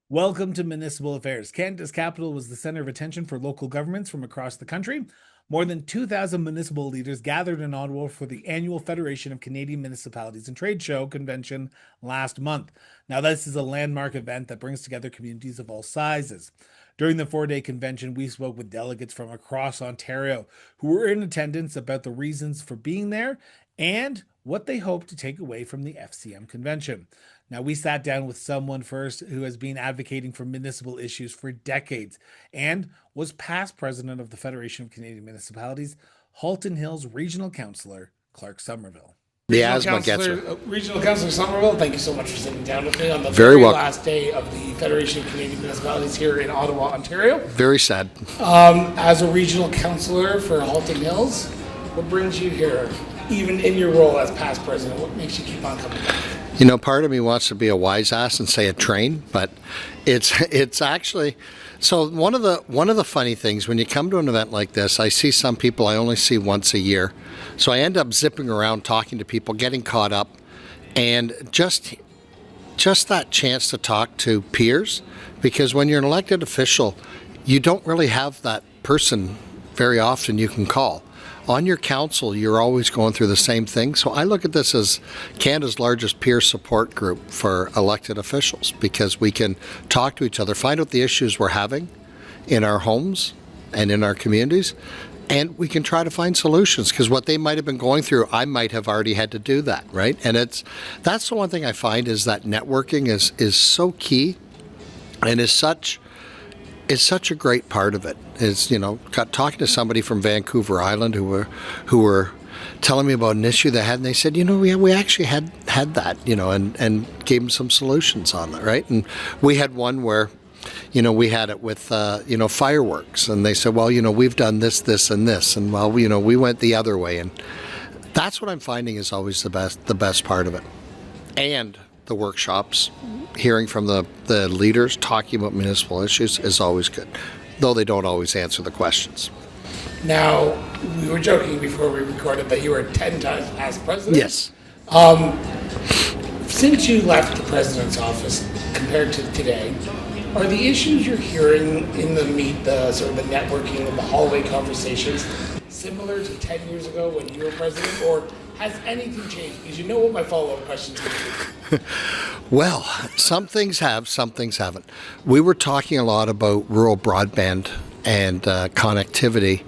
Welcome to Municipal Affairs. Canada's capital was the center of attention for local governments from across the country. More than 2,000 municipal leaders gathered in Ottawa for the annual Federation of Canadian Municipalities and Tradeshow Convention last month. Now, this is a landmark event that brings together communities of all sizes. During the 4-day convention, we spoke with delegates from across Ontario who were in attendance about the reasons for being there and what they hope to take away from the FCM convention. Now, we sat down with someone first who has been advocating for municipal issues for decades and was past president of the Federation of Canadian Municipalities, Halton Hills Regional Councillor Clark Somerville. The asthma gets her. Regional Councillor Somerville, thank you so much for sitting down with me on the Very welcome. last day of the Federation of Canadian Municipalities here in Ottawa, Ontario. Very sad. As a regional councillor for Halton Hills, what brings you here, even in your role as past president? What makes you keep on coming back? You know, part of me wants to be a wise ass and say a train, but it's actually. So one of the funny things when you come to an event like this, I see some people I only see once a year, so I end up zipping around talking to people, getting caught up, and just that chance to talk to peers, because when you're an elected official, you don't really have that person very often you can call. On your council, you're always going through the same thing. So I look at this as Canada's largest peer support group for elected officials, because we can talk to each other, find out the issues we're having in our homes and in our communities, and we can try to find solutions, because what they might have been going through, I might have already had to do that, right? And that's the one thing I find is that networking is so key and is such a great part of it. Is, you know, talking to somebody from Vancouver Island who were telling me about an issue they had, and they said, you know, we actually had that, you know, and gave them some solutions on that, right? And we had one where, you know, we had it with you know, fireworks, and they said, well, you know, we've done this, and this, and well, you know, we went the other way, and that's what I'm finding is always the best part of it. And the workshops, hearing from the leaders talking about municipal issues is always good, though they don't always answer the questions. Now, we were joking before we recorded that you were 10 times past president. Yes. Since you left the president's office compared to today, are the issues you're hearing in the sort of the networking and the hallway conversations similar to 10 years ago when you were president, or has anything changed? Because you know what my follow-up question is going to be. Well, some things have, some things haven't. We were talking a lot about rural broadband and connectivity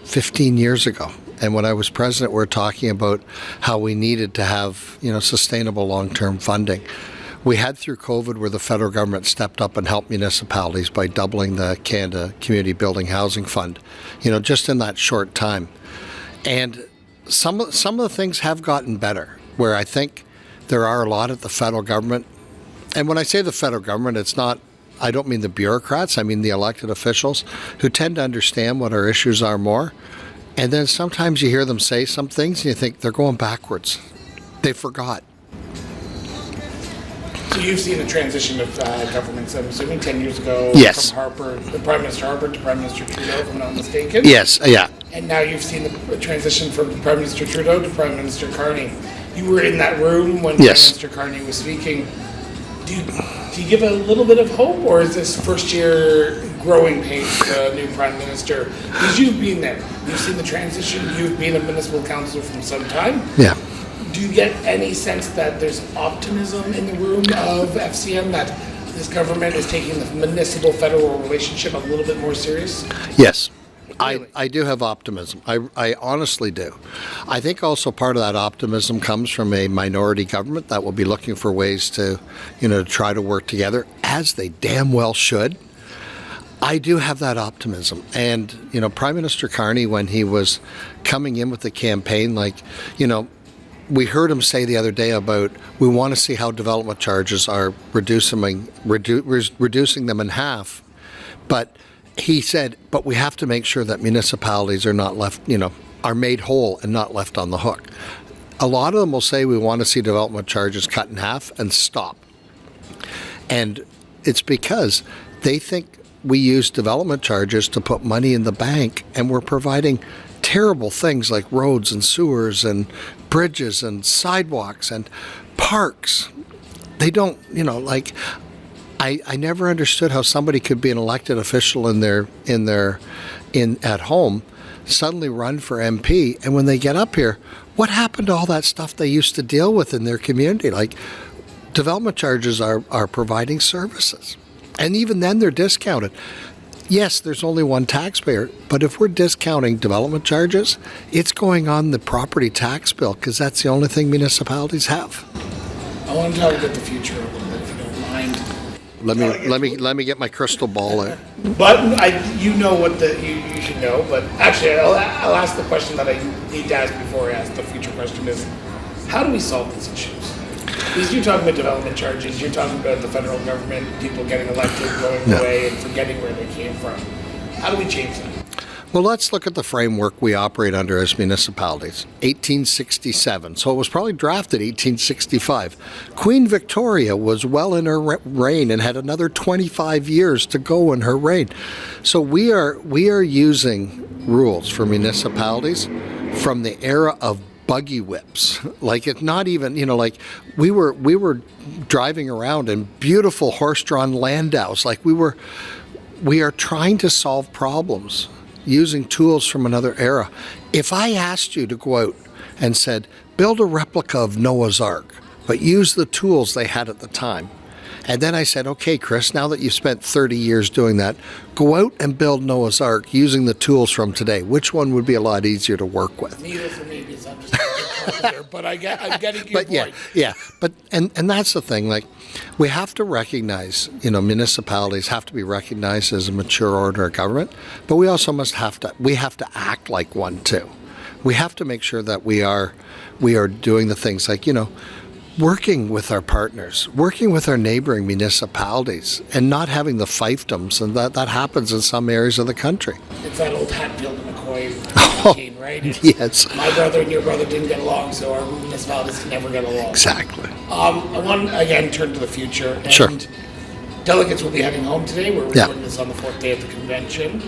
15 years ago. And when I was president, we were talking about how we needed to have, you know, sustainable long-term funding. We had through COVID where the federal government stepped up and helped municipalities by doubling the Canada Community Building Housing Fund, you know, just in that short time. And some of the things have gotten better, where I think there are a lot at the federal government. And when I say the federal government, it's not, I don't mean the bureaucrats, I mean the elected officials who tend to understand what our issues are more. And then sometimes you hear them say some things and you think they're going backwards. They forgot. So you've seen the transition of governments, I'm assuming, 10 years ago, yes, from Prime Minister Harper to Prime Minister Trudeau, if I'm not mistaken. Yes, yeah. And now you've seen the transition from Prime Minister Trudeau to Prime Minister Carney. You were in that room when Yes. Prime Minister Carney was speaking. Do you give a little bit of hope, or is this first year growing pains the new Prime Minister? Because you've been there. You've seen the transition. You've been a municipal councillor for some time. Yeah. Do you get any sense that there's optimism in the room of FCM, that this government is taking the municipal-federal relationship a little bit more serious? Yes. Really? I do have optimism. I honestly do. I think also part of that optimism comes from a minority government that will be looking for ways to, you know, try to work together, as they damn well should. I do have that optimism. And, you know, Prime Minister Carney, when he was coming in with the campaign, like, you know, we heard him say the other day about, we want to see how development charges are reducing them in half. But he said, but we have to make sure that municipalities are not left, you know, are made whole and not left on the hook. A lot of them will say we want to see development charges cut in half and stop. And it's because they think we use development charges to put money in the bank, and we're providing terrible things like roads and sewers and bridges and sidewalks and parks. They don't, you know, like, I never understood how somebody could be an elected official at home, suddenly run for MP, and when they get up here, what happened to all that stuff they used to deal with in their community? Like, development charges are providing services, and even then they're discounted. Yes, there's only one taxpayer, but if we're discounting development charges, it's going on the property tax bill, because that's the only thing municipalities have. I want to talk about the future a little bit, if you don't mind. Let me get my crystal ball out. But you know what you should know. But actually, I'll ask the question that I need to ask before I ask the future question: is how do we solve these issues? Because you're talking about development charges, you're talking about the federal government, people getting elected, going away, and forgetting where they came from. How do we change that? Well, let's look at the framework we operate under as municipalities. 1867. So it was probably drafted 1865. Queen Victoria was well in her reign and had another 25 years to go in her reign. So we are using rules for municipalities from the era of buggy whips. Like, it's not even, like we were driving around in beautiful horse-drawn landaus. Like, we are trying to solve problems using tools from another era. If I asked you to go out and said, build a replica of Noah's Ark, but use the tools they had at the time, and then I said, okay, Chris, now that you've spent 30 years doing that, go out and build Noah's Ark using the tools from today, which one would be a lot easier to work with? Neither for me, because I'm just there, but I'm getting your But point. yeah, but and that's the thing. Like, we have to recognize, municipalities have to be recognized as a mature order of government, but we also have to act like one too. We have to make sure that we are doing the things like, working with our partners, working with our neighboring municipalities, and not having the fiefdoms, and that happens in some areas of the country. It's that old Hatfield and McCoy routine, right? It's, Yes. my brother and your brother didn't get along, so our municipalities can never get along. Exactly. I want to, again, turn to the future. And Sure. Delegates will be heading home today. We're Yeah. recording this on the 4th day of the convention.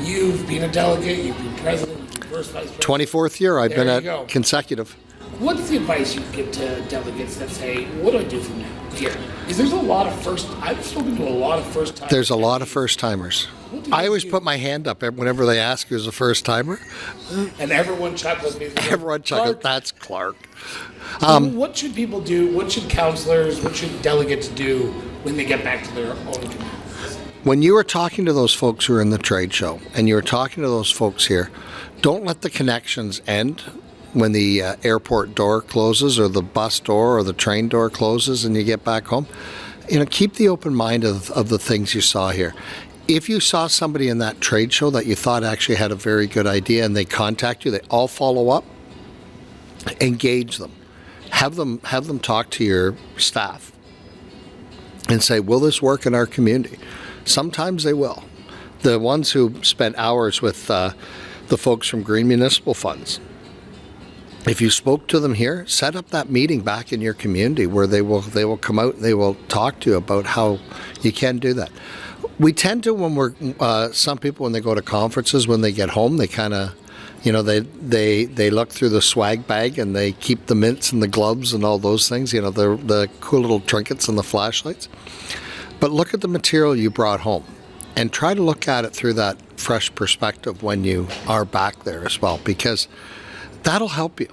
You've been a delegate, you've been president, you've been first vice president. 24th year I've There been you at go. consecutive. What's the advice you give to delegates that say, what do I do from now here? Because there's a lot of I've spoken to a lot of first time. There's a lot of first timers. What do you I always do? put my hand up whenever they ask who's a first timer. And everyone chuckles. Everyone chuckles. That's Clark. What should people do? What should councillors, what should delegates do when they get back to their own communities? When you are talking to those folks who are in the trade show, and you're talking to those folks here, don't let the connections end when the airport door closes, or the bus door or the train door closes, and you get back home. Keep the open mind of the things you saw here. If you saw somebody in that trade show that you thought actually had a very good idea, and they contact you, they all follow up, engage them. Have them talk to your staff and say, will this work in our community? Sometimes they will. The ones who spent hours with the folks from Green Municipal Funds, if you spoke to them here, set up that meeting back in your community where they will come out and they will talk to you about how you can do that. We tend to, when we're some people, when they go to conferences, when they get home, they kind of, they look through the swag bag and they keep the mints and the gloves and all those things, the cool little trinkets and the flashlights. But look at the material you brought home and try to look at it through that fresh perspective when you are back there as well, because that'll help you.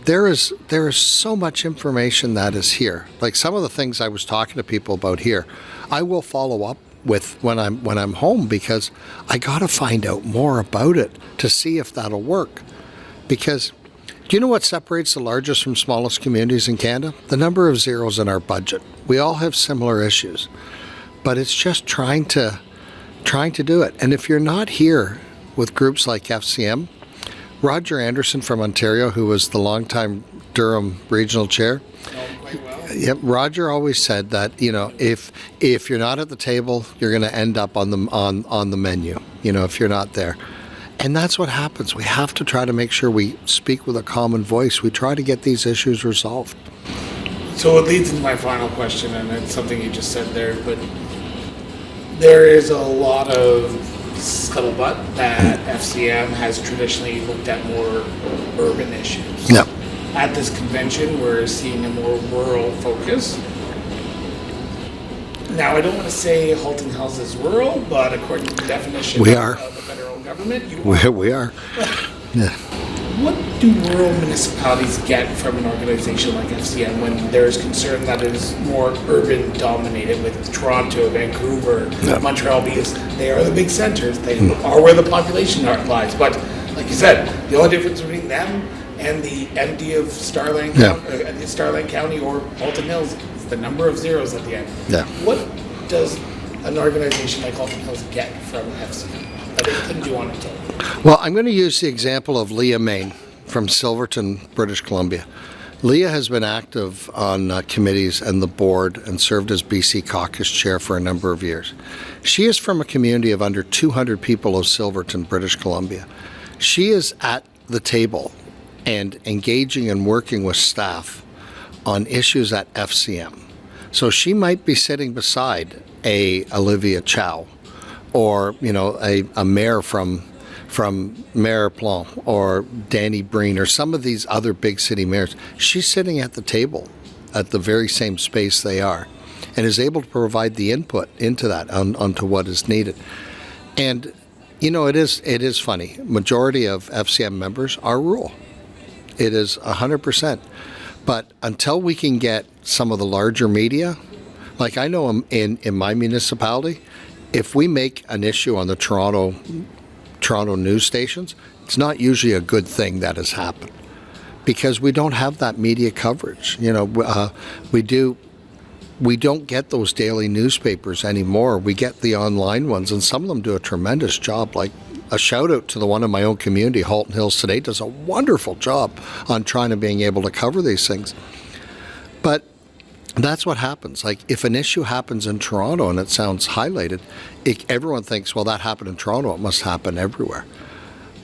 There is so much information that is here. Like some of the things I was talking to people about here, I will follow up with when I'm home, because I got to find out more about it to see if that'll work. Because do you know what separates the largest from smallest communities in Canada? The number of zeros in our budget. We all have similar issues, but it's just trying to do it. And if you're not here with groups like FCM, Roger Anderson from Ontario, who was the longtime Durham regional chair, yep, Roger always said that if you're not at the table, you're going to end up on the menu. If you're not there, and that's what happens. We have to try to make sure we speak with a common voice. We try to get these issues resolved. So it leads into my final question, and it's something you just said there, but there is a lot of scuttlebutt that FCM has traditionally looked at more urban issues. Yep. At this convention, we're seeing a more rural focus. Now, I don't want to say Halton Hills is rural, but according to the definition We of are. the federal government, you are. We are. Yeah. What do rural municipalities get from an organization like FCM when there is concern that it is more urban dominated with Toronto, Vancouver, Montreal, because they are the big centers, they are where the population lies. But like you said, the only difference between them and the MD of Starland, Starland County or Halton Hills is the number of zeros at the end. Yeah. What does an organization like Halton Hills get from FCM that they couldn't do on its own? Well, I'm going to use the example of Leah Main from Silverton, British Columbia. Leah has been active on committees and the board and served as BC caucus chair for a number of years. She is from a community of under 200 people of Silverton, British Columbia. She is at the table and engaging and working with staff on issues at FCM. So she might be sitting beside a Olivia Chow or, you know, a mayor from Merrifield or Danny Breen or some of these other big city mayors. She's sitting at the table at the very same space they are and is able to provide the input into that onto what is needed. And, you know, it is funny. Majority of FCM members are rural. It is 100%. But until we can get some of the larger media, like I know in my municipality, if we make an issue on the Toronto news stations, it's not usually a good thing that has happened because we don't have that media coverage. You know, we don't get those daily newspapers anymore. We get the online ones, and some of them do a tremendous job. Like a shout out to the one in my own community, Halton Hills Today, does a wonderful job on trying to being able to cover these things. But that's what happens. Like if an issue happens in Toronto and it sounds highlighted, everyone thinks, well, that happened in Toronto, it must happen everywhere.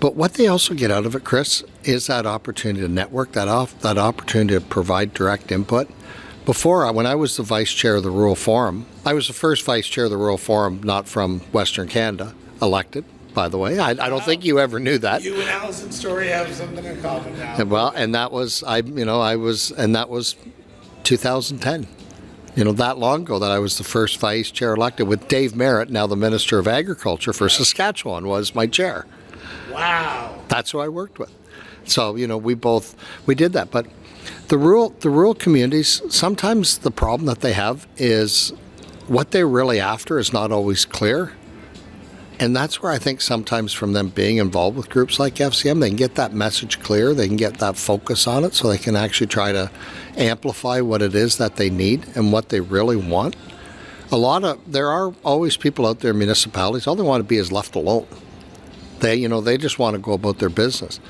But what they also get out of it, Chris, is that opportunity to network, that opportunity to provide direct input. Before, when I was the vice chair of the Rural Forum, I was the first vice chair of the Rural Forum, not from Western Canada, elected, by the way. I don't think you ever knew that. You and Alison Story have something in common now. Well, and that was, that was 2010. You know, that long ago that I was the first vice chair elected with Dave Merritt, now the Minister of Agriculture for Saskatchewan, was my chair. Wow. That's who I worked with. So, you know, we did that. But the rural communities, sometimes the problem that they have is what they're really after is not always clear. And that's where I think sometimes from them being involved with groups like FCM, they can get that message clear, they can get that focus on it so they can actually try to amplify what it is that they need and what they really want. There are always people out there in municipalities, all they want to be is left alone. They just want to go about their business.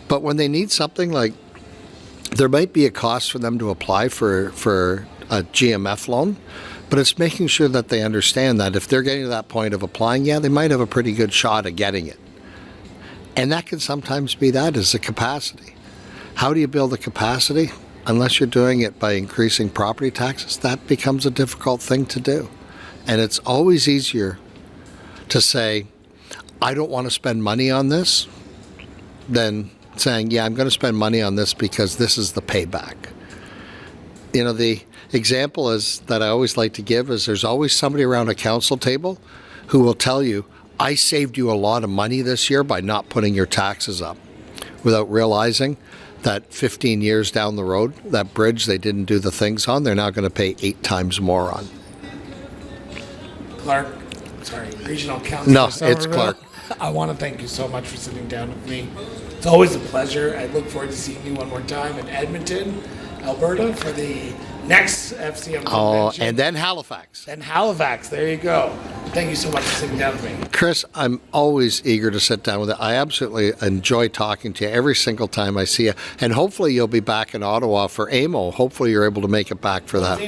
But when they need something, like there might be a cost for them to apply for a GMF loan, but it's making sure that they understand that if they're getting to that point of applying, they might have a pretty good shot at getting it. And that can sometimes be is the capacity. How do you build the capacity? Unless you're doing it by increasing property taxes, that becomes a difficult thing to do. And it's always easier to say, I don't want to spend money on this, than saying, I'm going to spend money on this because this is the payback. You know, the example is that I always like to give is there's always somebody around a council table who will tell you, I saved you a lot of money this year by not putting your taxes up, without realizing that 15 years down the road, that bridge they didn't do the things on, they're now going to pay 8 times more on. Regional Councillor No, Somerville. it's Clark. I want to thank you so much for sitting down with me. It's always a pleasure. I look forward to seeing you one more time in Edmonton, Alberta, for the next FCM Convention. And then Halifax. Then Halifax. There you go. Thank you so much for sitting down with me. Chris, I'm always eager to sit down with you. I absolutely enjoy talking to you every single time I see you. And hopefully you'll be back in Ottawa for AMO. Hopefully you're able to make it back for that.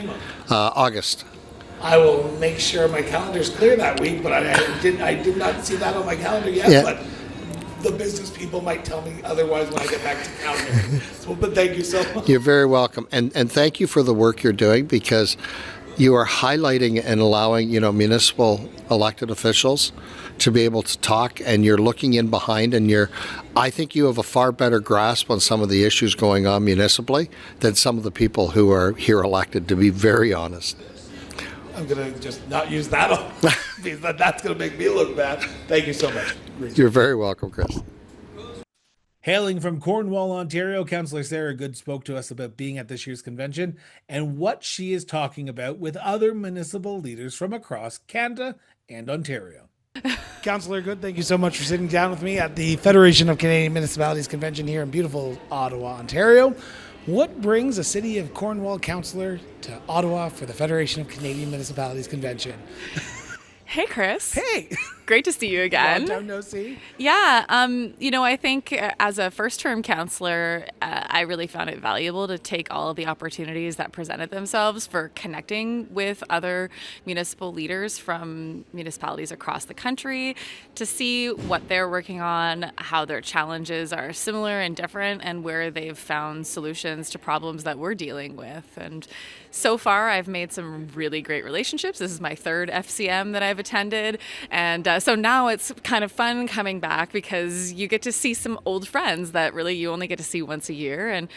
August. I will make sure my calendar's clear that week, but I did not see that on my calendar yet. Yeah. But the business people might tell me otherwise when I get back to Calgary. But thank you so much. You're very welcome. And thank you for the work you're doing, because you are highlighting and allowing, municipal elected officials to be able to talk, and you're looking in behind, and I think you have a far better grasp on some of the issues going on municipally than some of the people who are here elected, to be very honest. I'm going to just not use that because that's going to make me look bad. Thank you so much. You're very welcome, Chris. Hailing from Cornwall, Ontario, Councillor Sarah Good spoke to us about being at this year's convention and what she is talking about with other municipal leaders from across Canada and Ontario. Councillor Good, thank you so much for sitting down with me at the Federation of Canadian Municipalities convention here in beautiful Ottawa, Ontario. What brings a City of Cornwall councillor to Ottawa for the Federation of Canadian Municipalities convention? Hey, Chris. Hey! Great to see you again. Long time no see. Yeah, I think as a first-term counselor, I really found it valuable to take all of the opportunities that presented themselves for connecting with other municipal leaders from municipalities across the country to see what they're working on, how their challenges are similar and different, and where they've found solutions to problems that we're dealing with. And so far, I've made some really great relationships. This is my third FCM that I've attended, and so now it's kind of fun coming back because you get to see some old friends that really you only get to see once a year, and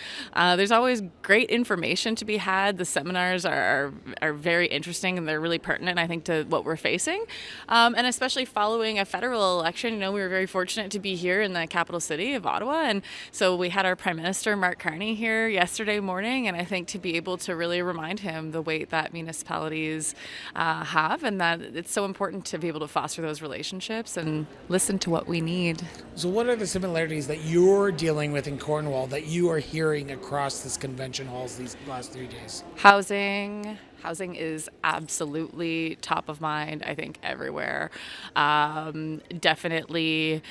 there's always great information to be had. The seminars are very interesting and they're really pertinent, I think, to what we're facing, and especially following a federal election. We were very fortunate to be here in the capital city of Ottawa, and so we had our Prime Minister Mark Carney here yesterday morning, and I think to be able to really remind him the weight that municipalities have, and that it's so important to be able to foster those relationships and listen to what we need. So what are the similarities that you're dealing with in Cornwall that you are hearing across this convention halls these last 3 days? Housing is absolutely top of mind, I think, everywhere. Definitely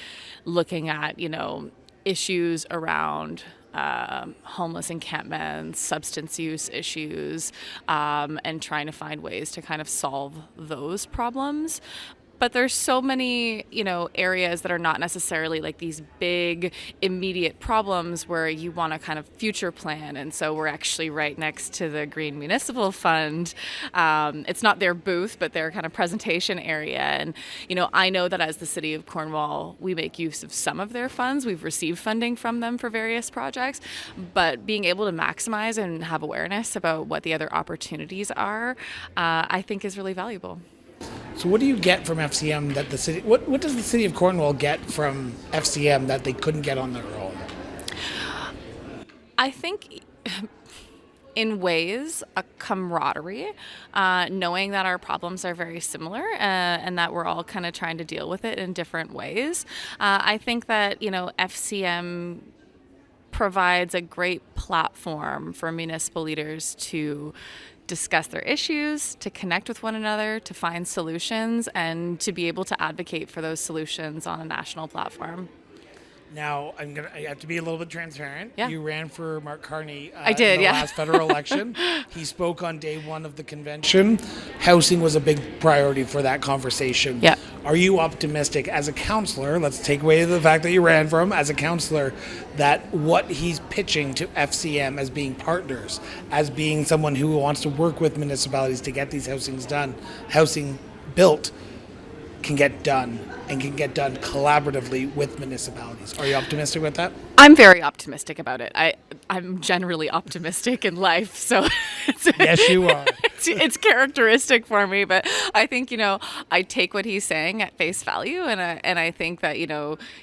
looking at, issues around homeless encampments, substance use issues, and trying to find ways to kind of solve those problems. But there's so many, areas that are not necessarily like these big immediate problems where you want to kind of future plan. And so we're actually right next to the Green Municipal Fund. It's not their booth, but their kind of presentation area. And, I know that as the City of Cornwall, we make use of some of their funds. We've received funding from them for various projects, but being able to maximize and have awareness about what the other opportunities are, I think is really valuable. So what do you get from FCM that the city, what does the City of Cornwall get from FCM that they couldn't get on their own? I think in ways a camaraderie, knowing that our problems are very similar and that we're all kind of trying to deal with it in different ways. I think that, FCM provides a great platform for municipal leaders to discuss their issues, to connect with one another, to find solutions, and to be able to advocate for those solutions on a national platform. Now, I have to be a little bit transparent. Yeah. You ran for Mark Carney I did, in the last federal election. He spoke on day one of the convention. Housing was a big priority for that conversation. Yeah. Are you optimistic as a councillor, let's take away the fact that you ran for him, as a councillor, that what he's pitching to FCM as being partners, as being someone who wants to work with municipalities to get these housing built, can get done and can get done collaboratively with municipalities? Are you optimistic with that? I'm very optimistic about it. I'm generally optimistic in life, so Yes, you are. it's characteristic for me. But I think I take what he's saying at face value, and I think that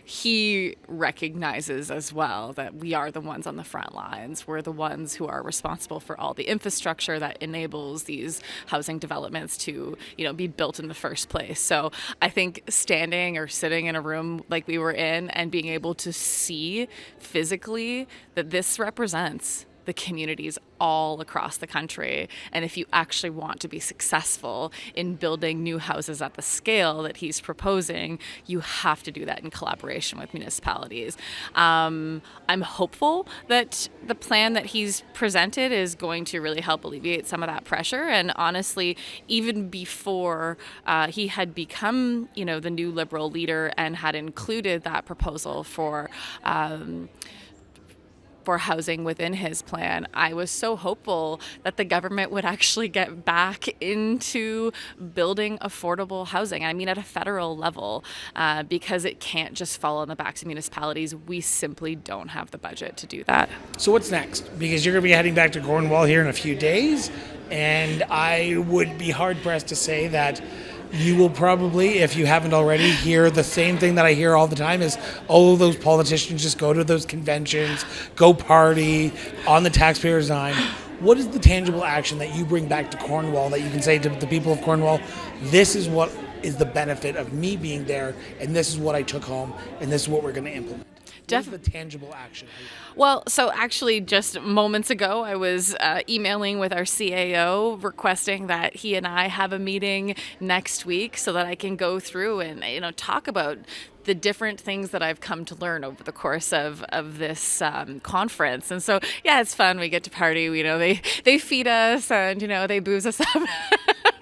he recognizes as well that we are the ones on the front lines. We're the ones who are responsible for all the infrastructure that enables these housing developments to be built in the first place. So I think standing or sitting in a room like we were in and being able to see physically that this represents the communities all across the country. And if you actually want to be successful in building new houses at the scale that he's proposing, you have to do that in collaboration with municipalities. I'm hopeful that the plan that he's presented is going to really help alleviate some of that pressure. And honestly, even before he had become, the new Liberal leader and had included that proposal for housing within his plan, I was so hopeful that the government would actually get back into building affordable housing. I mean, at a federal level, because it can't just fall on the backs of municipalities. We simply don't have the budget to do that. So what's next? Because you're going to be heading back to Cornwall here in a few days. And I would be hard-pressed to say that you will probably, if you haven't already, hear the same thing that I hear all the time is, oh, those politicians just go to those conventions, go party on the taxpayer's dime. What is the tangible action that you bring back to Cornwall that you can say to the people of Cornwall, this is what is the benefit of me being there, and this is what I took home, and this is what we're going to implement? What is the tangible action? Well, so actually just moments ago, I was emailing with our CAO requesting that he and I have a meeting next week so that I can go through and, talk about the different things that I've come to learn over the course of this conference. And so, yeah, it's fun. We get to party. They feed us and, they booze us up.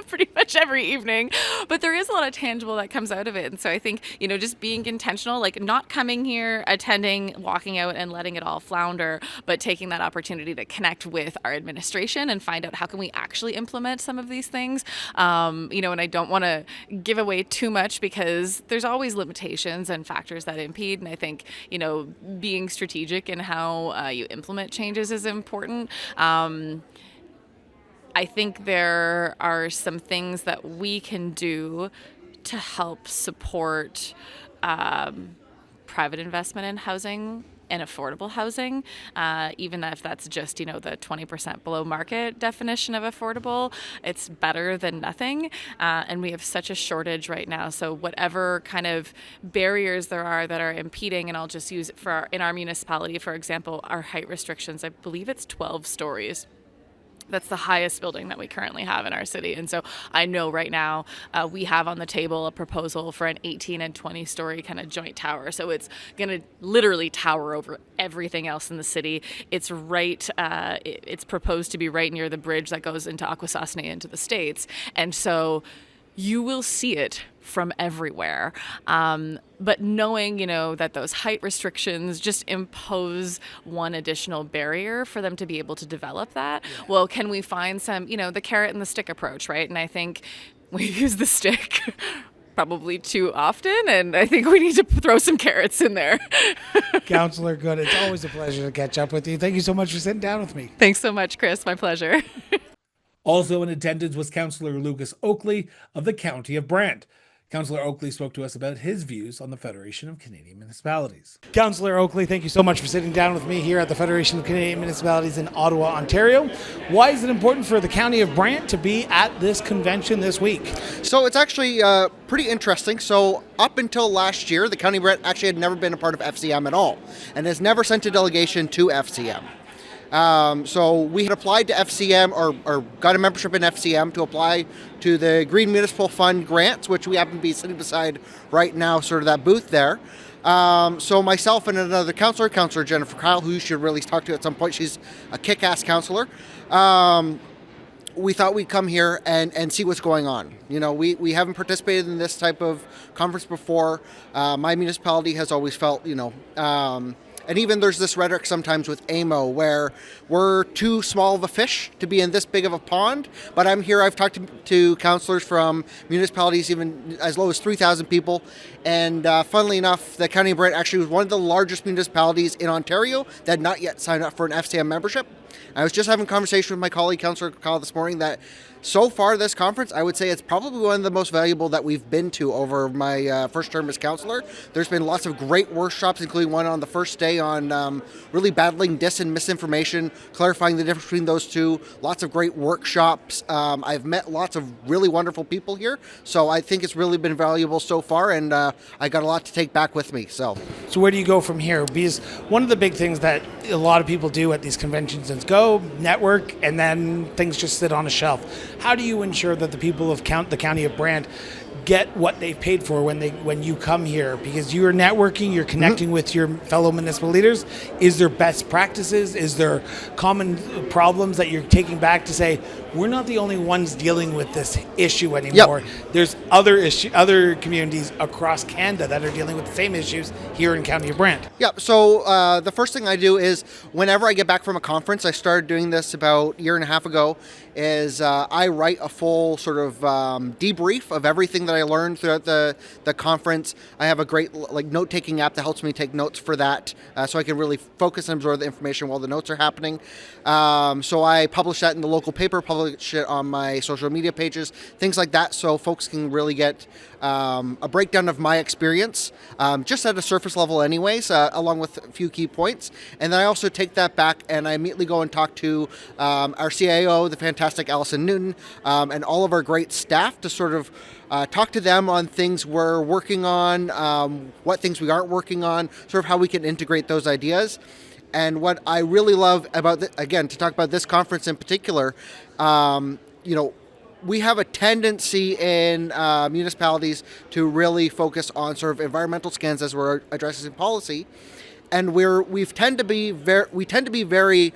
Pretty much every evening, but there is a lot of tangible that comes out of it. And so I think, just being intentional, like not coming here, attending, walking out and letting it all flounder, but taking that opportunity to connect with our administration and find out how can we actually implement some of these things. And I don't want to give away too much because there's always limitations and factors that impede. And I think, being strategic in how you implement changes is important. I think there are some things that we can do to help support private investment in housing and affordable housing, even if that's just, the 20% below market definition of affordable. It's better than nothing. And we have such a shortage right now. So whatever kind of barriers there are that are impeding, and I'll just use it in our municipality, for example, our height restrictions, I believe it's 12 stories. That's the highest building that we currently have in our city. And so I know right now we have on the table a proposal for an 18 and 20 story kind of joint tower. So it's going to literally tower over everything else in the city. It's it's proposed to be right near the bridge that goes into Akwesasne into the States. And so you will see it from everywhere. But knowing, that those height restrictions just impose one additional barrier for them to be able to develop that. Yeah. Well, can we find some, the carrot and the stick approach, right? And I think we use the stick probably too often, and I think we need to throw some carrots in there. Councillor Good, it's always a pleasure to catch up with you. Thank you so much for sitting down with me. Thanks so much, Chris. My pleasure. Also in attendance was Councillor Lucas Oakley of the County of Brant. Councillor Oakley spoke to us about his views on the Federation of Canadian Municipalities. Councillor Oakley, thank you so much for sitting down with me here at the Federation of Canadian Municipalities in Ottawa, Ontario. Why is it important for the County of Brant to be at this convention this week? So it's actually pretty interesting. So up until last year, the County of Brant actually had never been a part of FCM at all and has never sent a delegation to FCM. So we had applied to FCM or got a membership in FCM to apply to the Green Municipal Fund grants, which we happen to be sitting beside right now, sort of that booth there. So myself and another councillor, Councillor Jennifer Kyle, who you should really talk to at some point, she's a kick-ass councillor. We thought we'd come here and see what's going on. We haven't participated in this type of conference before. My municipality has always felt, and even there's this rhetoric sometimes with AMO where we're too small of a fish to be in this big of a pond. But I'm here, I've talked to councillors from municipalities even as low as 3,000 people. And funnily enough, the County of Brant actually was one of the largest municipalities in Ontario that had not yet signed up for an FCM membership. I was just having a conversation with my colleague, Councillor Kyle, this morning that so far this conference, I would say it's probably one of the most valuable that we've been to over my first term as councillor. There's been lots of great workshops, including one on the first day on really battling dis and misinformation, clarifying the difference between those two. Lots of great workshops. I've met lots of really wonderful people here, so I think it's really been valuable so far, and I got a lot to take back with me. So where do you go from here? Because one of the big things that a lot of people do at these conventions is go, network, and then things just sit on a shelf. How do you ensure that the people of the County of Brant get what they've paid for when you come here? Because you're networking, you're connecting with your fellow municipal leaders. Is there best practices? Is there common problems that you're taking back to say, we're not the only ones dealing with this issue anymore? Yep. There's other communities across Canada that are dealing with the same issues here in County of Brant. Yeah, so the first thing I do is whenever I get back from a conference, I started doing this about a year and a half ago, is I write a full sort of debrief of everything that I learned throughout the conference. I have a great note-taking app that helps me take notes for that, so I can really focus and absorb the information while the notes are happening. So I publish that in the local paper, publish it on my social media pages, things like that, so folks can really get a breakdown of my experience, just at a surface level anyways, along with a few key points. And then I also take that back and I immediately go and talk to our CIO, the fantastic Allison Newton, and all of our great staff to sort of talk to them on things we're working on, what things we aren't working on, sort of how we can integrate those ideas. And what I really love about, again, to talk about this conference in particular, we have a tendency in municipalities to really focus on sort of environmental scans as we're addressing policy, and we tend to be very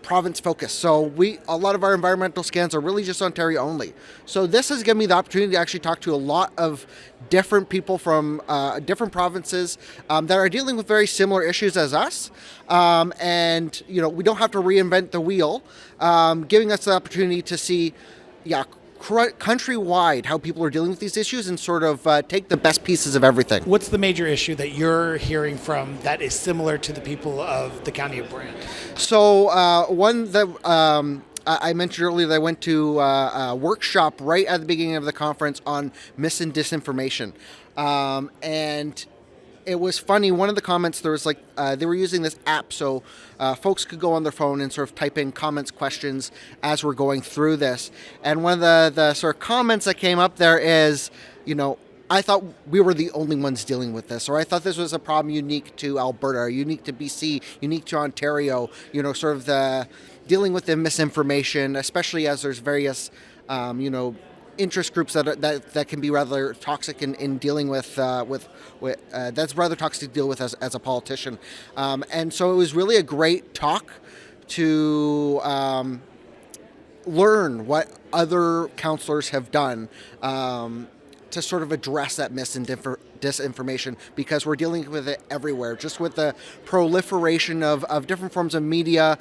province focused. So a lot of our environmental scans are really just Ontario only. So this has given me the opportunity to actually talk to a lot of different people from different provinces that are dealing with very similar issues as us. And we don't have to reinvent the wheel, giving us the opportunity to see, countrywide how people are dealing with these issues and sort of take the best pieces of everything. What's the major issue that you're hearing from that is similar to the people of the County of Brant? So one that I mentioned earlier that I went to a workshop right at the beginning of the conference on mis and disinformation. And it was funny, one of the comments, there was they were using this app so folks could go on their phone and sort of type in comments, questions as we're going through this. And one of the sort of comments that came up there is, I thought we were the only ones dealing with this, or I thought this was a problem unique to Alberta, unique to BC, unique to Ontario, sort of the dealing with the misinformation, especially as there's various, interest groups that can be rather toxic in dealing with that's rather toxic to deal with as a politician. And so it was really a great talk to learn what other councillors have done to sort of address that mis and disinformation, because we're dealing with it everywhere. Just with the proliferation of different forms of media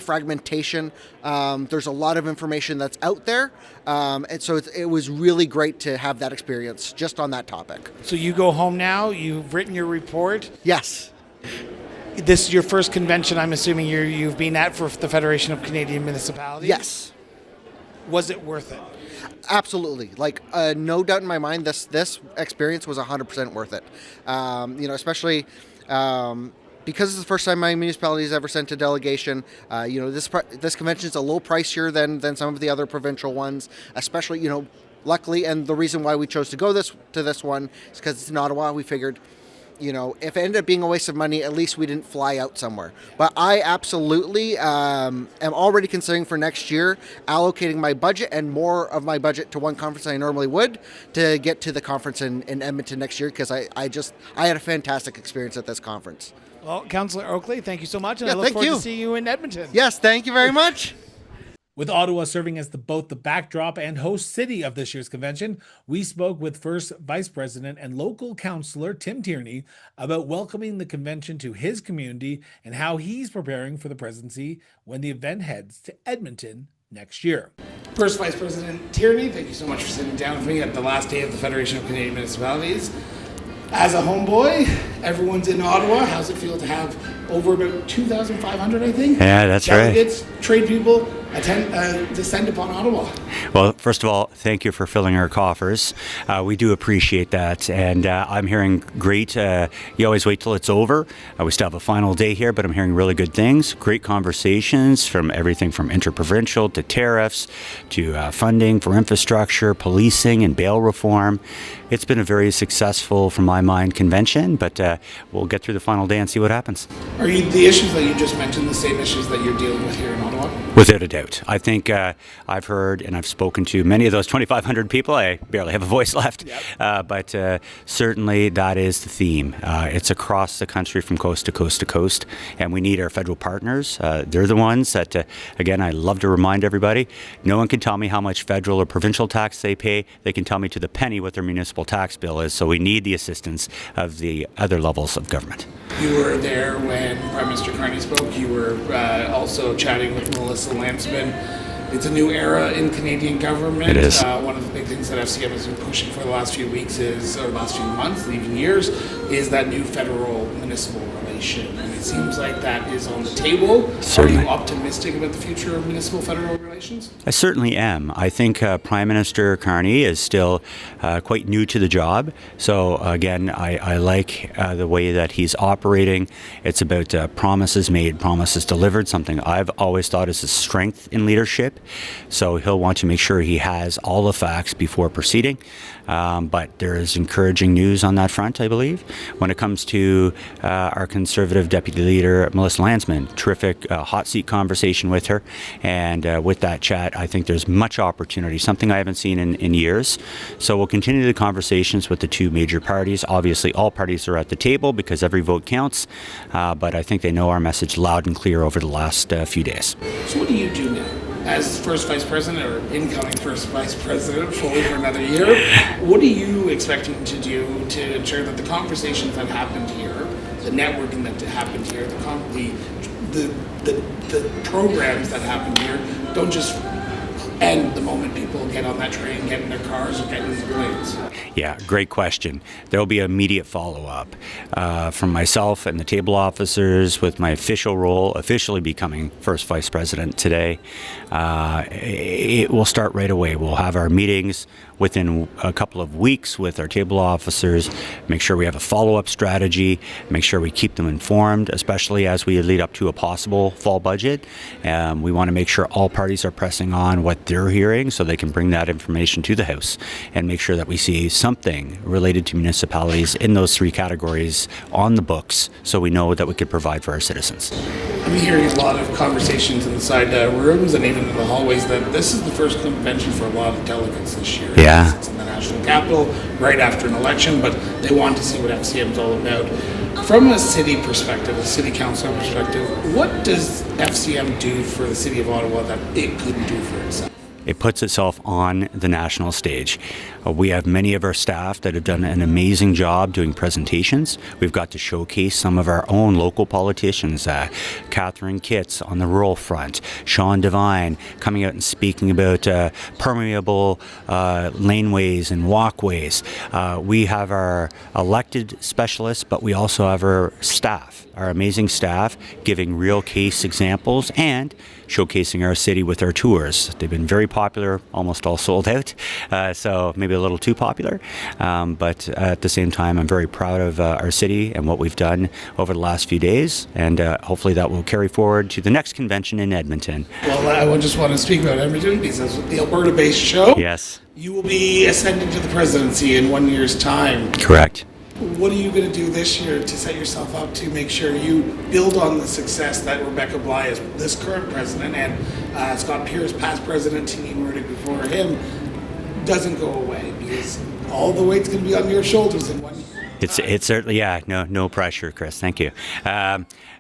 fragmentation, there's a lot of information that's out there, and so it was really great to have that experience just on that topic. So you go home now, you've written your report. Yes. This is your first convention, I'm assuming you've been at for the Federation of Canadian Municipalities? Yes. Was it worth it? Absolutely. No doubt in my mind, this experience was 100% worth it. Especially because it's the first time my municipality has ever sent a delegation. This convention is a little pricier than some of the other provincial ones, especially, luckily, and the reason why we chose to go to this one is because it's in Ottawa. We figured, if it ended up being a waste of money, at least we didn't fly out somewhere. But I absolutely am already considering for next year allocating my budget and more of my budget to one conference than I normally would to get to the conference in Edmonton next year, because I had a fantastic experience at this conference. Well, Councillor Oakley, thank you so much, and Yeah, I look thank forward you. to seeing you in Edmonton. Yes, thank you very much. With Ottawa serving as both the backdrop and host city of this year's convention, we spoke with First Vice President and local councillor Tim Tierney about welcoming the convention to his community and how he's preparing for the presidency when the event heads to Edmonton next year. First Vice President Tierney, thank you so much for sitting down with me at the last day of the Federation of Canadian Municipalities. As a homeboy, everyone's in Ottawa. How's it feel to have over about 2,500, I think? Yeah, that's delegates, right. Trade people descend upon Ottawa. Well, first of all, thank you for filling our coffers. We do appreciate that. And I'm hearing great, you always wait till it's over. We still have a final day here, but I'm hearing really good things. Great conversations from everything from interprovincial to tariffs to funding for infrastructure, policing and bail reform. It's been a very successful, from my mind, convention, but we'll get through the final day and see what happens. Are the issues that you just mentioned the same issues that you're dealing with here in Ottawa? Without a doubt. I think I've heard and I've spoken to many of those 2,500 people. I barely have a voice left, but certainly that is the theme. It's across the country from coast to coast to coast, and we need our federal partners. They're the ones that, again, I love to remind everybody, no one can tell me how much federal or provincial tax they pay. They can tell me to the penny what their municipal tax bill is, so we need the assistance of the other levels of government. You were there when Prime Minister Carney spoke. You were also chatting with Melissa Lansman. It's a new era in Canadian government. It is. One of the big things that FCM has been pushing for the last few weeks or last few months, and even years, is that new federal municipal relation. And it seems like that is on the table. Certainly. Are you optimistic about the future of municipal federal relations? I certainly am. I think Prime Minister Carney is still quite new to the job. So again, I like the way that he's operating. It's about promises made, promises delivered, something I've always thought is a strength in leadership. So he'll want to make sure he has all the facts before proceeding. But there is encouraging news on that front, I believe. When it comes to our Conservative Deputy Leader, Melissa Landsman, terrific hot seat conversation with her. And with that chat, I think there's much opportunity, something I haven't seen in years. So we'll continue the conversations with the two major parties. Obviously, all parties are at the table because every vote counts. But I think they know our message loud and clear over the last few days. So what do you do now? As first vice president or incoming first vice president fully for another year, what are you expecting to do to ensure that the conversations that happened here, the networking that happened here, the programs that happened here don't just end the moment people get on that train, get in their cars, or get in their planes? Yeah, great question. There will be immediate follow-up from myself and the table officers with my official role, officially becoming first vice president today. It will start right away. We'll have our meetings within a couple of weeks with our table officers, make sure we have a follow-up strategy, make sure we keep them informed, especially as we lead up to a possible fall budget. We want to make sure all parties are pressing on what they're hearing so they can bring that information to the House and make sure that we see something related to municipalities in those three categories on the books so we know that we could provide for our citizens. I'm hearing a lot of conversations inside rooms and even in the hallways that this is the first convention for a lot of delegates this year. Yeah. It's in the National Capital right after an election, but they want to see what FCM is all about. From a city perspective, a city council perspective, what does FCM do for the city of Ottawa that it couldn't do for itself? It puts itself on the national stage. We have many of our staff that have done an amazing job doing presentations. We've got to showcase some of our own local politicians, Catherine Kitts on the rural front, Sean Devine coming out and speaking about permeable laneways and walkways. We have our elected specialists, but we also have our staff, our amazing staff, giving real case examples and showcasing our city with our tours. They've been very popular, almost all sold out, so maybe a little too popular. But at the same time, I'm very proud of our city and what we've done over the last few days, and hopefully that will carry forward to the next convention in Edmonton. Well, I just want to speak about Edmonton because it's the Alberta-based show. Yes. You will be ascending to the presidency in 1 year's time. Correct. What are you going to do this year to set yourself up to make sure you build on the success that Rebecca Bligh is this current president and Scott Pierce, past president, Teeny Murdoch before him, doesn't go away because all the weight's going to be on your shoulders in 1 year? It's certainly, yeah, no pressure, Chris. Thank you.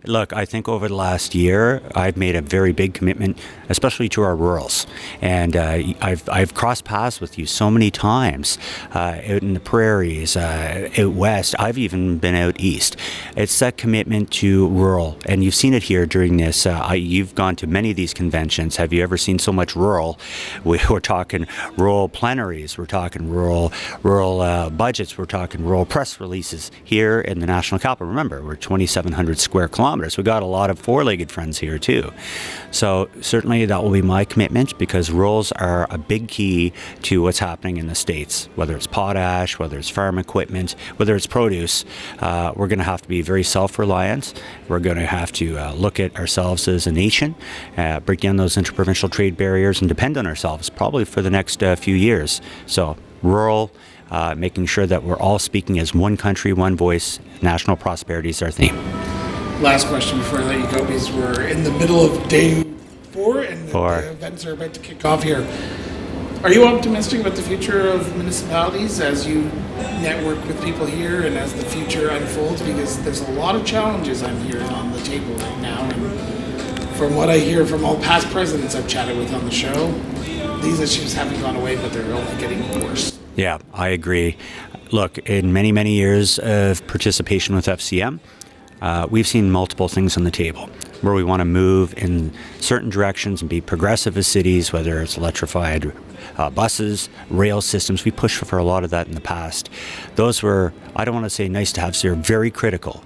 Look, I think over the last year, I've made a very big commitment, especially to our rurals. And I've crossed paths with you so many times out in the prairies, out west. I've even been out east. It's that commitment to rural. And you've seen it here during this. You've gone to many of these conventions. Have you ever seen so much rural? We're talking rural plenaries. We're talking rural budgets. We're talking rural press releases here in the National Capital. Remember, we're 2,700 square kilometers. We got a lot of four-legged friends here too. So certainly that will be my commitment because rurals are a big key to what's happening in the States, whether it's potash, whether it's farm equipment, whether it's produce. We're going to have to be very self-reliant. We're going to have to look at ourselves as a nation, break down those interprovincial trade barriers and depend on ourselves probably for the next few years. So rural, making sure that we're all speaking as one country, one voice. National prosperity is our theme. Last question before I let you go, because we're in the middle of day 4 and the events are about to kick off here. Are you optimistic about the future of municipalities as you network with people here and as the future unfolds? Because there's a lot of challenges I'm hearing on the table right now. And from what I hear from all past presidents I've chatted with on the show, these issues haven't gone away, but they're only getting worse. Yeah, I agree. Look, in many, many years of participation with FCM, we've seen multiple things on the table. where we want to move in certain directions and be progressive as cities, whether it's electrified buses, rail systems. We pushed for a lot of that in the past. Those were, I don't want to say nice to have, so they're very critical.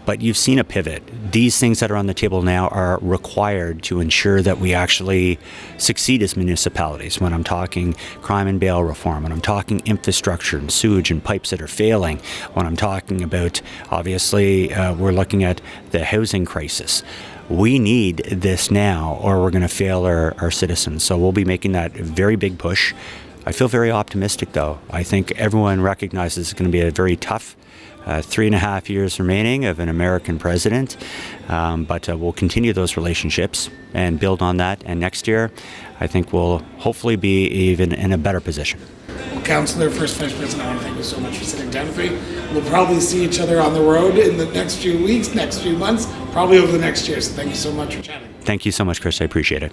But you've seen a pivot. These things that are on the table now are required to ensure that we actually succeed as municipalities. When I'm talking crime and bail reform, when I'm talking infrastructure and sewage and pipes that are failing, when I'm talking about, obviously, we're looking at the housing crisis. We need this now or we're going to fail our citizens. So we'll be making that very big push. I feel very optimistic, though. I think everyone recognizes it's going to be a very tough 3.5 years remaining of an American president, but we'll continue those relationships and build on that. And next year, I think we'll hopefully be even in a better position. Well, Councillor, First Vice President, I want to thank you so much for sitting down with me. We'll probably see each other on the road in the next few weeks, next few months, probably over the next year. So thank you so much for chatting. Thank you so much, Chris. I appreciate it.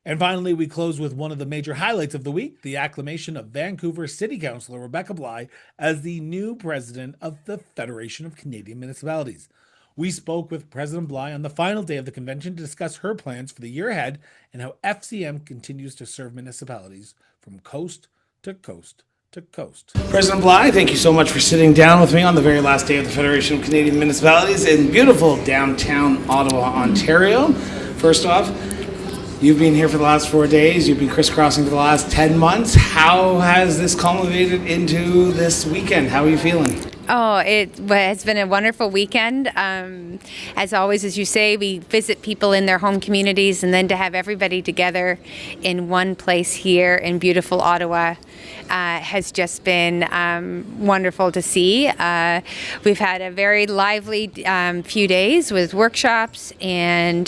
And finally, we close with one of the major highlights of the week, the acclamation of Vancouver City Councillor Rebecca Bligh as the new president of the Federation of Canadian Municipalities. We spoke with President Bligh on the final day of the convention to discuss her plans for the year ahead and how FCM continues to serve municipalities from coast to coast to coast. President Bligh, thank you so much for sitting down with me on the very last day of the Federation of Canadian Municipalities in beautiful downtown Ottawa, Ontario. First off, you've been here for the last 4 days. You've been crisscrossing for the last 10 months. How has this culminated into this weekend? How are you feeling? Oh, it has been a wonderful weekend. As always, as you say, we visit people in their home communities, and then to have everybody together in one place here in beautiful Ottawa has just been wonderful to see. We've had a very lively few days with workshops and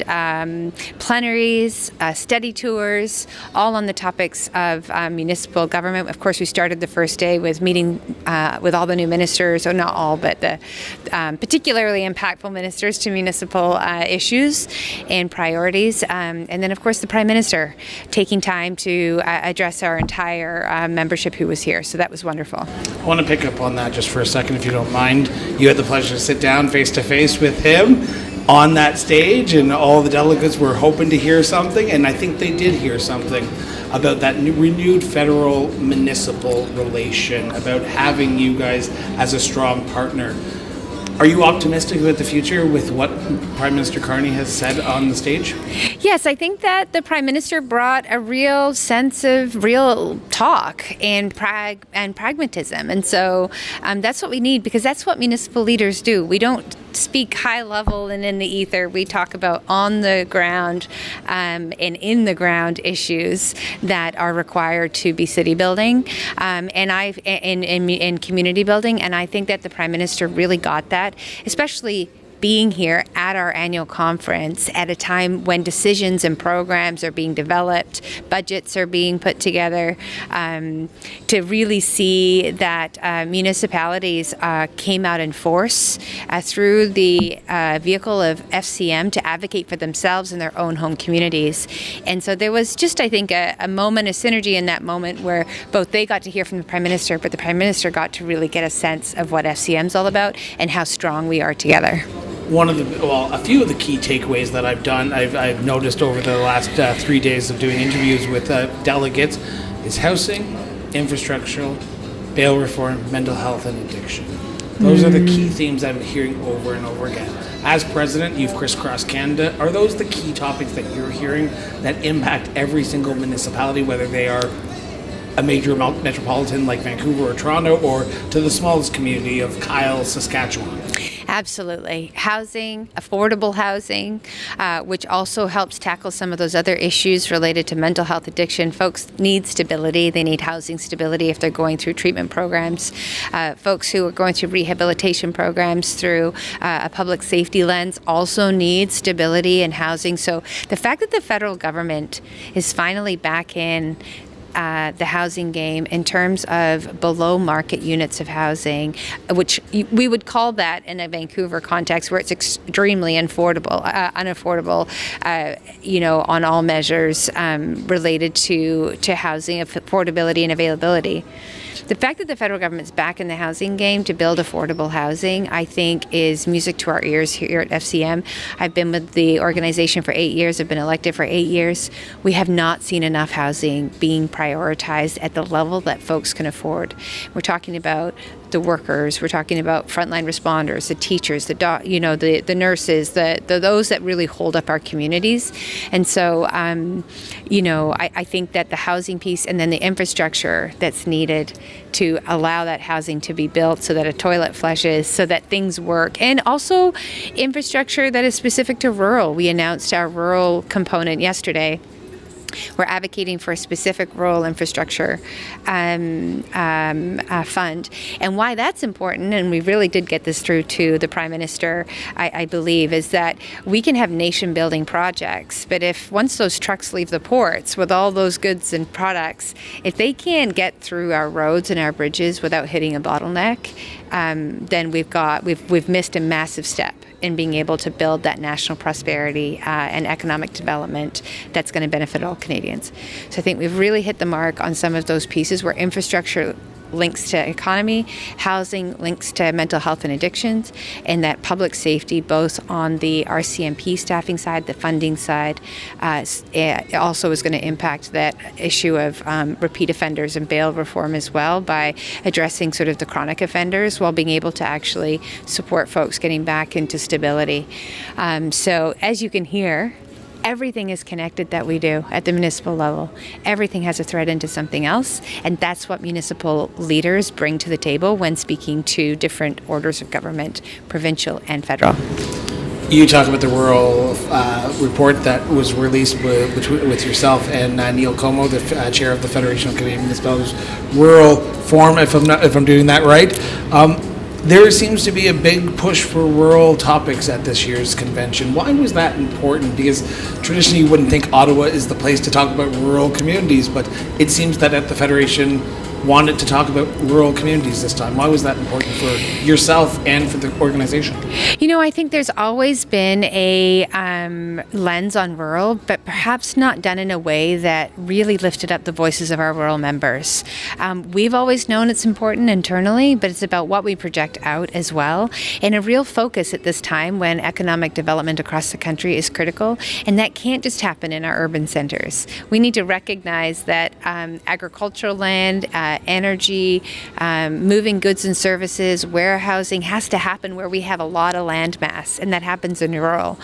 plenaries, study tours, all on the topics of municipal government. Of course, we started the first day with meeting with all the new ministers, or not all, but the particularly impactful ministers to municipal issues and priorities. And then, of course, the Prime Minister taking time to address our entire membership who was here. So that was wonderful. I want to pick up on that just for a second, if you don't mind. You had the pleasure to sit down face to face with him on that stage, and all the delegates were hoping to hear something, and I think they did hear something about that renewed federal municipal relation, about having you guys as a strong partner. Are you optimistic about the future with what Prime Minister Carney has said on the stage? Yes, I think that the Prime Minister brought a real sense of real talk and pragmatism. And so that's what we need, because that's what municipal leaders do. We don't speak high level and in the ether. We talk about on the ground and in the ground issues that are required to be city building and in community building. And I think that the Prime Minister really got that, especially being here at our annual conference at a time when decisions and programs are being developed, budgets are being put together, to really see that municipalities came out in force through the vehicle of FCM to advocate for themselves and their own home communities. And so there was just, I think, a moment, a synergy in that moment where both they got to hear from the Prime Minister, but the Prime Minister got to really get a sense of what FCM's all about and how strong we are together. A few of the key takeaways that I've noticed over the last 3 days of doing interviews with delegates is housing, infrastructure, bail reform, mental health, and addiction. Those are the key themes I'm hearing over and over again. As president, you've crisscrossed Canada. Are those the key topics that you're hearing that impact every single municipality, whether they are a major metropolitan like Vancouver or Toronto, or to the smallest community of Kyle, Saskatchewan? Absolutely. Housing, affordable housing, which also helps tackle some of those other issues related to mental health addiction. Folks need stability. They need housing stability if they're going through treatment programs. Folks who are going through rehabilitation programs through a public safety lens also need stability and housing. So the fact that the federal government is finally back in the housing game in terms of below market units of housing, which we would call that in a Vancouver context where it's extremely unaffordable, on all measures related to housing affordability and availability. The fact that the federal government's back in the housing game to build affordable housing, I think, is music to our ears here at FCM. I've been with the organization for 8 years. I've been elected for 8 years. We have not seen enough housing being prioritized at the level that folks can afford. We're talking about the workers, we're talking about frontline responders, the teachers, the nurses, those that really hold up our communities. And so, I think that the housing piece and then the infrastructure that's needed to allow that housing to be built so that a toilet flushes, so that things work, and also infrastructure that is specific to rural. We announced our rural component yesterday. We're advocating for a specific rural infrastructure fund. And why that's important, and we really did get this through to the Prime Minister, I believe, is that we can have nation-building projects, but if once those trucks leave the ports with all those goods and products, if they can't get through our roads and our bridges without hitting a bottleneck, then we've missed a massive step in being able to build that national prosperity and economic development that's going to benefit all Canadians. So I think we've really hit the mark on some of those pieces where infrastructure links to economy, housing links to mental health and addictions, and that public safety, both on the RCMP staffing side, the funding side, also is going to impact that issue of repeat offenders and bail reform as well by addressing sort of the chronic offenders while being able to actually support folks getting back into stability. So as you can hear, everything is connected that we do at the municipal level. Everything has a thread into something else, and that's what municipal leaders bring to the table when speaking to different orders of government, provincial and federal. You talk about the rural report that was released with yourself and Neal Comeau, the chair of the Federation of Canadian Municipalities Rural Forum, if I'm doing that right. There seems to be a big push for rural topics at this year's convention. Why was that important? Because traditionally you wouldn't think Ottawa is the place to talk about rural communities, but it seems that at the Federation wanted to talk about rural communities this time. Why was that important for yourself and for the organization? I think there's always been a lens on rural, but perhaps not done in a way that really lifted up the voices of our rural members. We've always known it's important internally, but it's about what we project out as well. And a real focus at this time when economic development across the country is critical, and that can't just happen in our urban centers. We need to recognize that agricultural land, energy, moving goods and services, warehousing has to happen where we have a lot of land mass, and that happens in rural.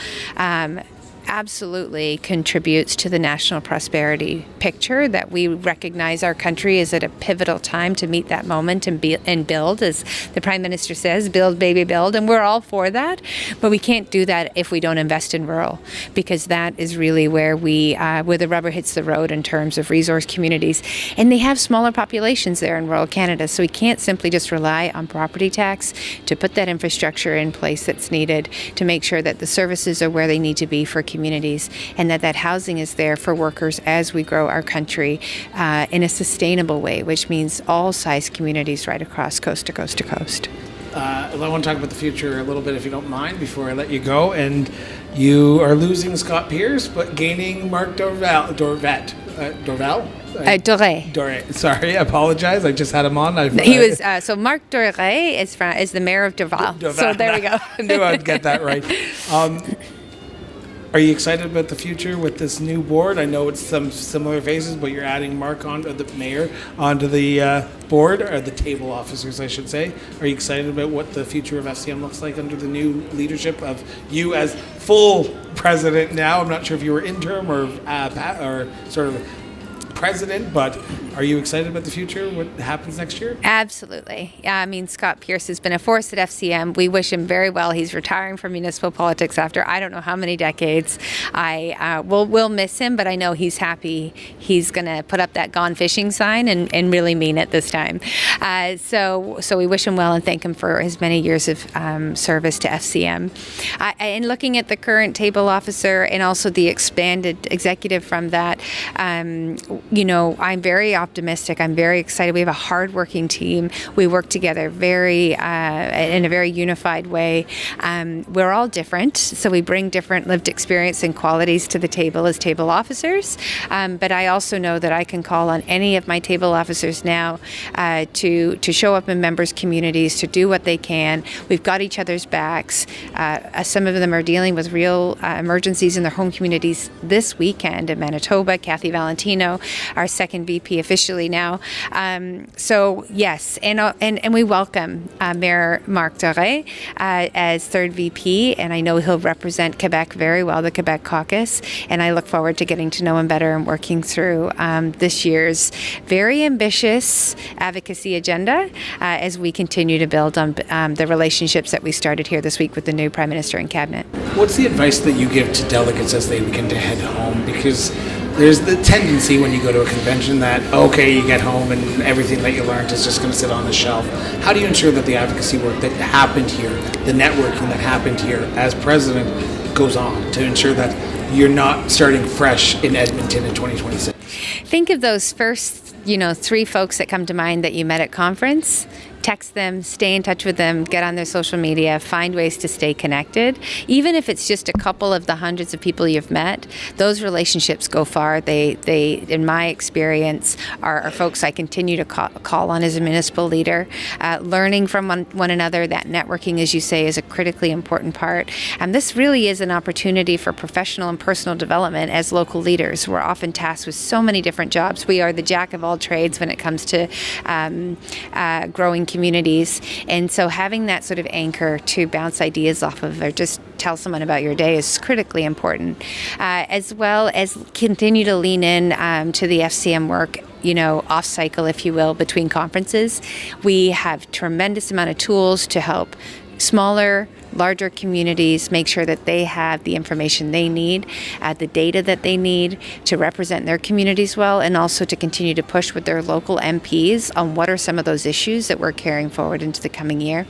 Absolutely contributes to the national prosperity picture that we recognize our country is at a pivotal time to meet that moment and build, as the Prime Minister says, build, baby, build, and we're all for that, but we can't do that if we don't invest in rural, because that is really where where the rubber hits the road in terms of resource communities, and they have smaller populations there in rural Canada, so we can't simply just rely on property tax to put that infrastructure in place that's needed to make sure that the services are where they need to be for communities, and that housing is there for workers as we grow our country in a sustainable way, which means all size communities right across coast to coast to coast. I want to talk about the future a little bit, if you don't mind, before I let you go. And you are losing Scott Pearce, but gaining Mark Dorval. Doré. Sorry, I apologize. I just had him on. So Mark Doré is the mayor of Dorval. So there we go. I knew I'd get that right. Are you excited about the future with this new board? I know it's some similar phases, but you're adding Mark the mayor onto the board, or the table officers, I should say. Are you excited about what the future of FCM looks like under the new leadership of you as full president now? I'm not sure if you were interim or sort of president, but are you excited about the future, what happens next year? Absolutely. Yeah, I mean, Scott Pearce has been a force at FCM. We wish him very well. He's retiring from municipal politics after I don't know how many decades. We'll miss him, but I know he's happy. He's going to put up that gone fishing sign and really mean it this time. So we wish him well and thank him for his many years of service to FCM. And looking at the current table officer and also the expanded executive from that, I'm very optimistic. I'm very excited. We have a hardworking team. We work together very in a very unified way. We're all different, so we bring different lived experience and qualities to the table as table officers. But I also know that I can call on any of my table officers now to show up in members' communities, to do what they can. We've got each other's backs. Some of them are dealing with real emergencies in their home communities this weekend in Manitoba. Kathy Valentino, our second VP officially now. So yes, and we welcome Mayor Marc Doré as third VP, and I know he'll represent Quebec very well, the Quebec caucus, and I look forward to getting to know him better and working through this year's very ambitious advocacy agenda as we continue to build on the relationships that we started here this week with the new Prime Minister and Cabinet. What's the advice that you give to delegates as they begin to head home? Because there's the tendency when you go to a convention that, okay, you get home and everything that you learned is just going to sit on the shelf. How do you ensure that the advocacy work that happened here, the networking that happened here as president, goes on to ensure that you're not starting fresh in Edmonton in 2026? Think of those first, 3 folks that come to mind that you met at conference. Text them, stay in touch with them, get on their social media, find ways to stay connected. Even if it's just a couple of the hundreds of people you've met, those relationships go far. They in my experience, are folks I continue to call on as a municipal leader. Learning from one another, that networking, as you say, is a critically important part. And this really is an opportunity for professional and personal development as local leaders. We're often tasked with so many different jobs. We are the jack of all trades when it comes to growing communities, and so having that sort of anchor to bounce ideas off of or just tell someone about your day is critically important, as well as continue to lean in to the FCM work, off cycle, if you will, between conferences. We have tremendous amount of tools to help smaller, larger communities make sure that they have the information they need, the data that they need to represent their communities well, and also to continue to push with their local MPs on what are some of those issues that we're carrying forward into the coming year.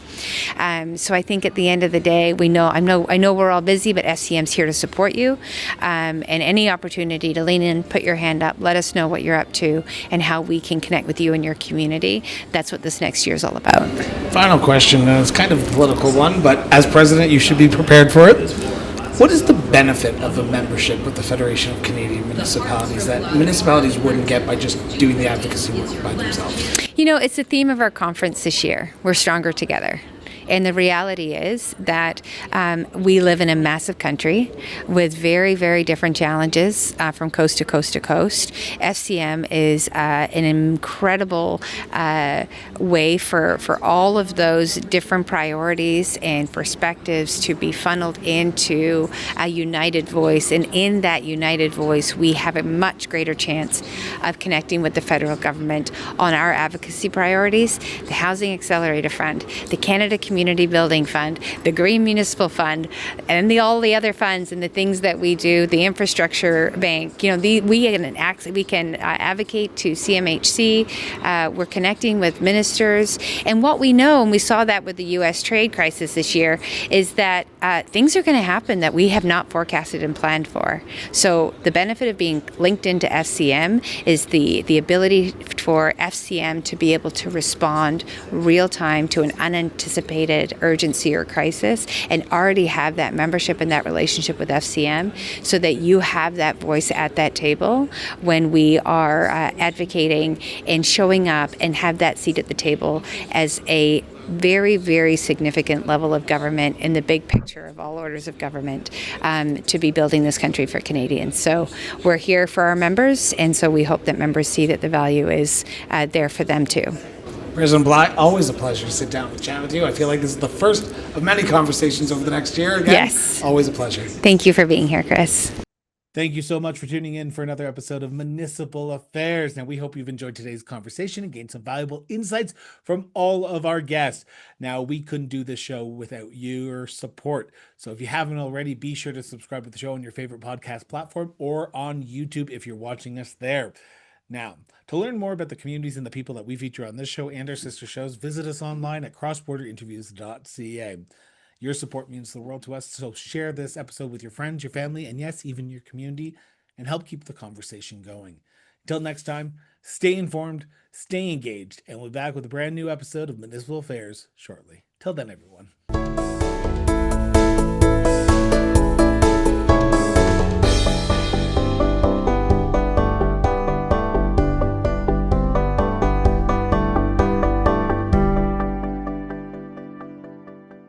So I think at the end of the day, I know we're all busy, but FCM's here to support you, and any opportunity to lean in, put your hand up, let us know what you're up to and how we can connect with you and your community. That's what this next year is all about. Final question, it's kind of a political one, but as president, you should be prepared for it. What is the benefit of a membership with the Federation of Canadian Municipalities that municipalities wouldn't get by just doing the advocacy work by themselves? It's the theme of our conference this year. We're stronger together. And the reality is that we live in a massive country with very, very different challenges from coast to coast to coast. FCM is an incredible way for all of those different priorities and perspectives to be funneled into a united voice. And in that united voice, we have a much greater chance of connecting with the federal government on our advocacy priorities, the Housing Accelerator Fund, the Canada Community Building Fund, the Green Municipal Fund, and all the other funds and the things that we do, the Infrastructure Bank. We can advocate to CMHC. We're connecting with ministers. And what we know, and we saw that with the U.S. trade crisis this year, is that things are going to happen that we have not forecasted and planned for. So the benefit of being linked into FCM is the ability for FCM to be able to respond real time to an unanticipated urgency or crisis, and already have that membership and that relationship with FCM so that you have that voice at that table when we are advocating and showing up and have that seat at the table as a very, very significant level of government in the big picture of all orders of government to be building this country for Canadians. So we're here for our members, and so we hope that members see that the value is there for them too. President Bligh, always a pleasure to sit down and chat with you. I feel like this is the first of many conversations over the next year. Again, yes. Always a pleasure. Thank you for being here, Chris. Thank you so much for tuning in for another episode of Municipal Affairs. Now, we hope you've enjoyed today's conversation and gained some valuable insights from all of our guests. Now, we couldn't do this show without your support. So if you haven't already, be sure to subscribe to the show on your favorite podcast platform or on YouTube if you're watching us there. Now, to learn more about the communities and the people that we feature on this show and our sister shows, visit us online at crossborderinterviews.ca. Your support means the world to us, so share this episode with your friends, your family, and yes, even your community, and help keep the conversation going. Until next time, stay informed, stay engaged, and we'll be back with a brand new episode of Municipal Affairs shortly. Till then, everyone.